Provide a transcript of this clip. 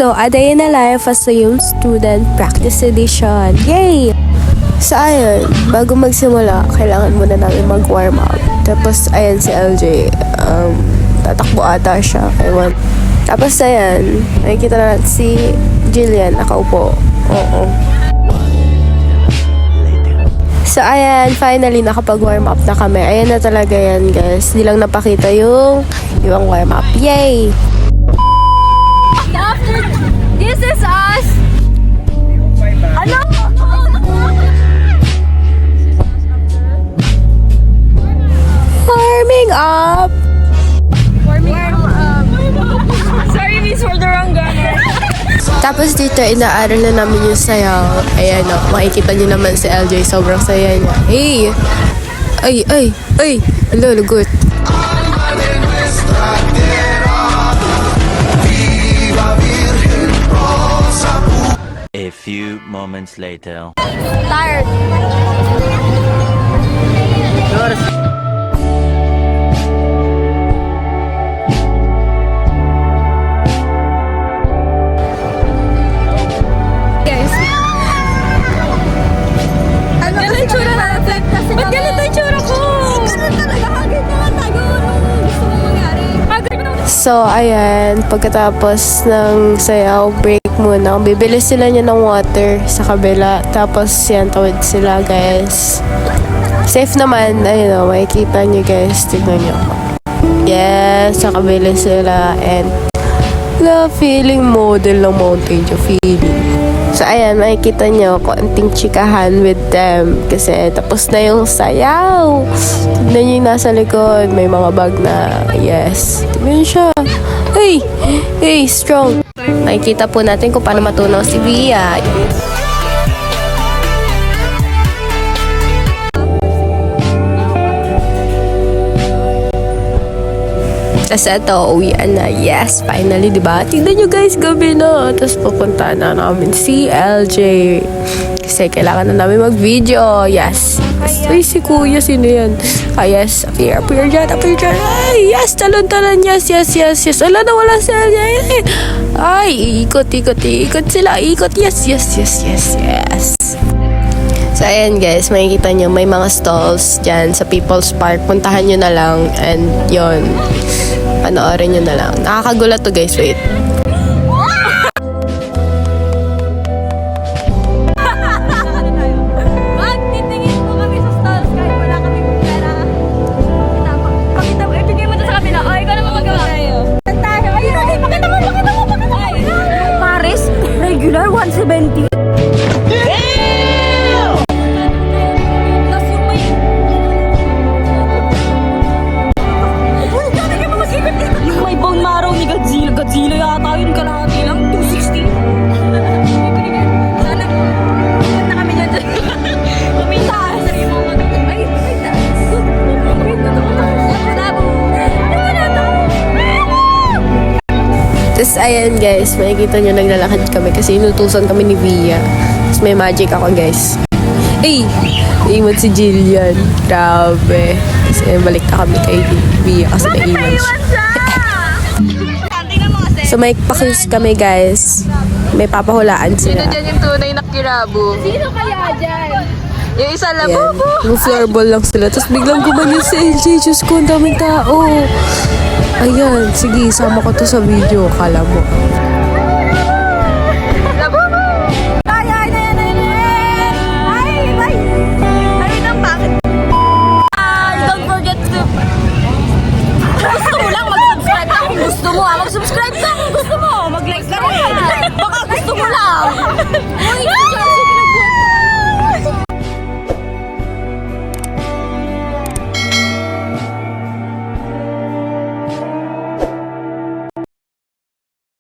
So, a day in a life as a young student practice edition. Yay! So, ayun, bago magsimula, kailangan muna namin mag-warm up. Tapos, ayan si LJ, tatakbo ata siya. Ewan. Tapos, ayan, nakikita na natin si Jillian, nakaupo. Oo. So, ayan, finally, nakapag-warm up na kami. Ayan na talaga yan, guys. Di lang napakita yung warm up. Yay! This is us! Ano? Warming up! Warming up. Sorry, miss, for the wrong gunner. Tapos dito, inaaral na namin yung sayaw. Ayan o, makikita nyo naman si LJ. Sobrang saya niya. Hey! Ay! Hello, lugot. A few moments later. Tired. Guys. Ano kasi tsura natin? Ba't ganito yung tsura ko? Ganun talaga. Hagit naman tayo. Gusto mo mangyari? So, ayan, pagkatapos ng sayaw, break muna. Bibili sila niya ng water sa kabila. Tapos, yan, tawid sila, guys. Safe naman, ayun o, makikita niyo, guys. Tignan niyo. Yes, sa kabila sila. And, the feeling model ng Mountain Dew feeling. So, ayan, makikita niyo, konting chikahan with them. Kasi, tapos na yung sayaw. Tignan niyo yung nasa likod. May mga bag na, yes. Tignan siya. Hey, strong. Makikita po natin kung paano matunaw si Bia. Tapos ito, uwian na. Yes, finally, diba? Tignan nyo guys, gabi na. Tapos pupunta na namin si LJ. Kasi kailangan na namin mag-video. Yes. Ay, si kuya, sino yan? Ah, yes. Appear dyan. Ay, yes, talon-talon. Yes. Wala na, wala si LJ. Ay, ikot sila. Ikot, yes. So, ayan guys, makikita nyo, may mga stalls dyan sa People's Park. Puntahan nyo na lang. And, yon, panoorin nyo na lang. Nakakagulat to guys, wait. Magtitingin mo kami sa stalls kahit wala kaming pera. Pakita mo, ibigay mo to sa kabila. O, ikaw naman magawa. Tayo. Ayun, pakita mo. Paris, regular 170. Godzilla yata yun, kalahati lang, 260. Sana, pumunta na kami dyan. Pumunta. Ay, Tapos ayan guys, makikita nyo naglalakad kami kasi inutusan kami ni Via. Tapos may magic ako guys. Ay! Iwan si Jillian. Grabe. Tapos balik na kami kay Via kasi naiwan siya. So may pakis kami guys. May papahulaan sila. Sino dyan yung tunay na kirabo? Sino kaya dyan? Yung isa lang, bobo. Yung floorball lang sila. Tapos biglang gumanyan si LJ. Diyos ko, ang daming tao. Ayan, sige, sama ko to sa video. Kala mo.